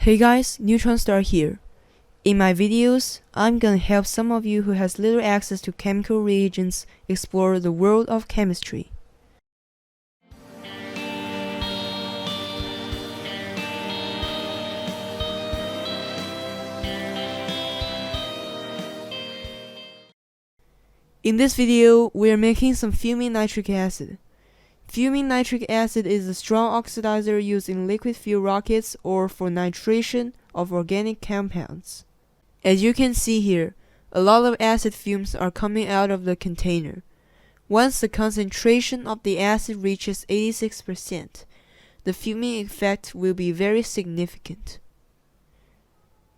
Hey guys, Neutron Star here. In my videos, I'm gonna help some of you who has little access to chemical reagents explore the world of chemistry. In this video, we are making some fuming nitric acid. Fuming nitric acid is a strong oxidizer used in liquid fuel rockets or for nitration of organic compounds. As you can see here, a lot of acid fumes are coming out of the container. Once the concentration of the acid reaches 86%, the fuming effect will be very significant.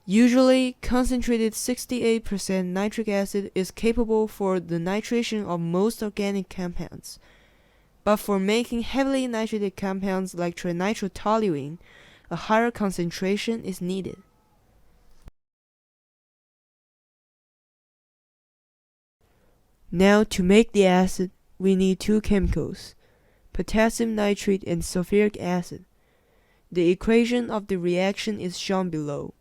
Usually, concentrated 68% nitric acid is capable for the nitration of most organic compounds. But for making heavily nitrated compounds like trinitrotoluene, a higher concentration is needed. Now, to make the acid, we need two chemicals, potassium nitrate and sulfuric acid. The equation of the reaction is shown below.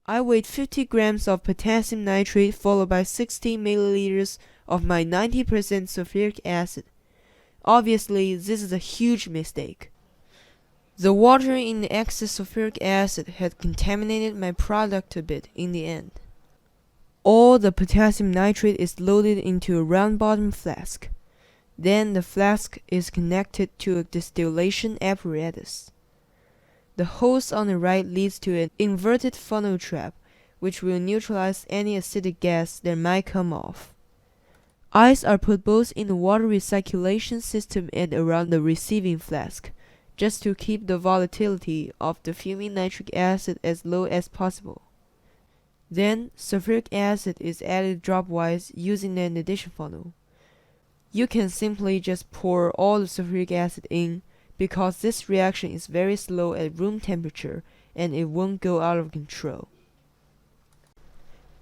I weighed 50 grams of potassium nitrate followed by 60 milliliters of my 90% sulfuric acid. Obviously, this is a huge mistake. The water in the excess sulfuric acid had contaminated my product a bit in the end. All the potassium nitrate is loaded into a round bottom flask. Then the flask is connected to a distillation apparatus. The hose on the right leads to an inverted funnel trap, which will neutralize any acidic gas that might come off. Ice are put both in the water recirculation system and around the receiving flask, just to keep the volatility of the fuming nitric acid as low as possible. Then, sulfuric acid is added dropwise using an addition funnel. You can simply just pour all the sulfuric acid in, because this reaction is very slow at room temperature and it won't go out of control.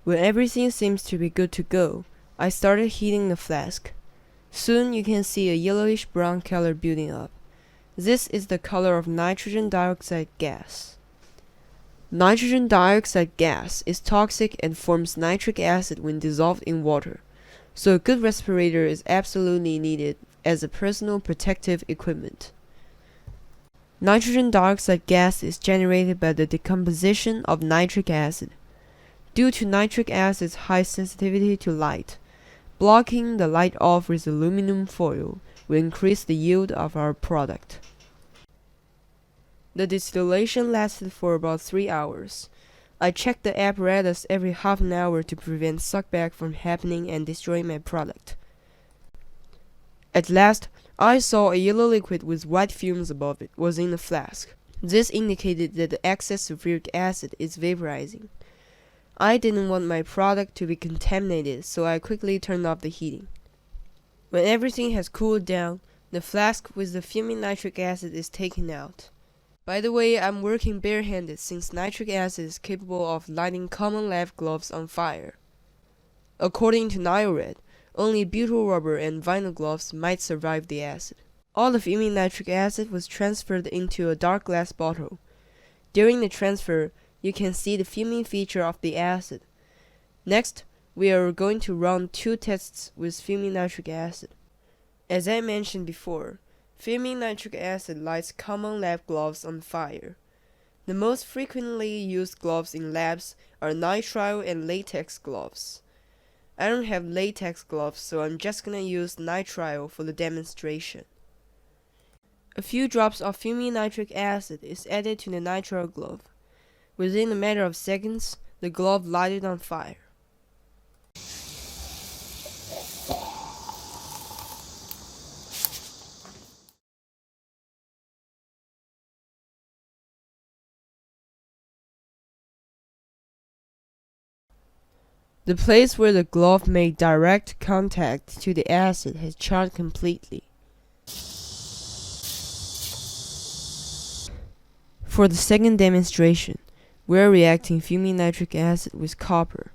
When everything seems to be good to go, I started heating the flask. Soon you can see a yellowish brown color building up. This is the color of nitrogen dioxide gas. Nitrogen dioxide gas is toxic and forms nitric acid when dissolved in water, so a good respirator is absolutely needed as a personal protective equipment. Nitrogen dioxide gas is generated by the decomposition of nitric acid. Due to nitric acid's high sensitivity to light, blocking the light off with aluminum foil will increase the yield of our product. The distillation lasted for about 3 hours. I checked the apparatus every half an hour to prevent suckback from happening and destroying my product. At last, I saw a yellow liquid with white fumes above it was in the flask. This indicated that the excess sulfuric acid is vaporizing. I didn't want my product to be contaminated, so I quickly turned off the heating. When everything has cooled down, the flask with the fuming nitric acid is taken out. By the way, I'm working barehanded since nitric acid is capable of lighting common lab gloves on fire. According to NIORAD, only butyl rubber and vinyl gloves might survive the acid. All the fuming nitric acid was transferred into a dark glass bottle. During the transfer, you can see the fuming feature of the acid. Next, we are going to run 2 tests with fuming nitric acid. As I mentioned before, fuming nitric acid lights common lab gloves on fire. The most frequently used gloves in labs are nitrile and latex gloves. I don't have latex gloves, so I'm just gonna use nitrile for the demonstration. A few drops of fuming nitric acid is added to the nitrile glove. Within a matter of seconds, the glove lighted on fire. The place where the glove made direct contact to the acid has charred completely. For the second demonstration, we are reacting fuming nitric acid with copper.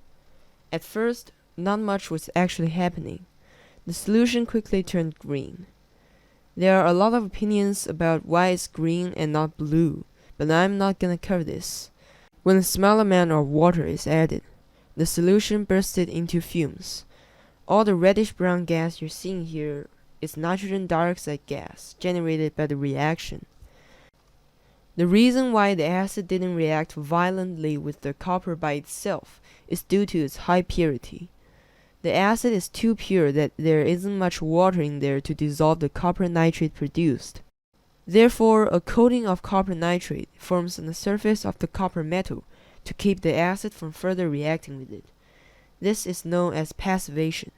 At first, not much was actually happening. The solution quickly turned green. There are a lot of opinions about why it's green and not blue, but I'm not gonna cover this. When a small amount of water is added, the solution bursted into fumes. All the reddish-brown gas you're seeing here is nitrogen dioxide gas generated by the reaction. The reason why the acid didn't react violently with the copper by itself is due to its high purity. The acid is too pure that there isn't much water in there to dissolve the copper nitrate produced. Therefore, a coating of copper nitrate forms on the surface of the copper metal to keep the acid from further reacting with it. This is known as passivation.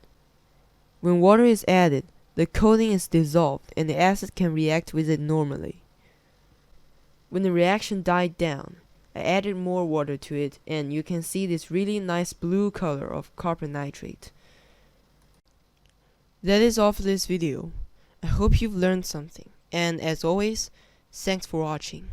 When water is added, the coating is dissolved and the acid can react with it normally. When the reaction died down, I added more water to it and you can see this really nice blue color of copper nitrate. That is all for this video. I hope you've learned something, and as always, thanks for watching.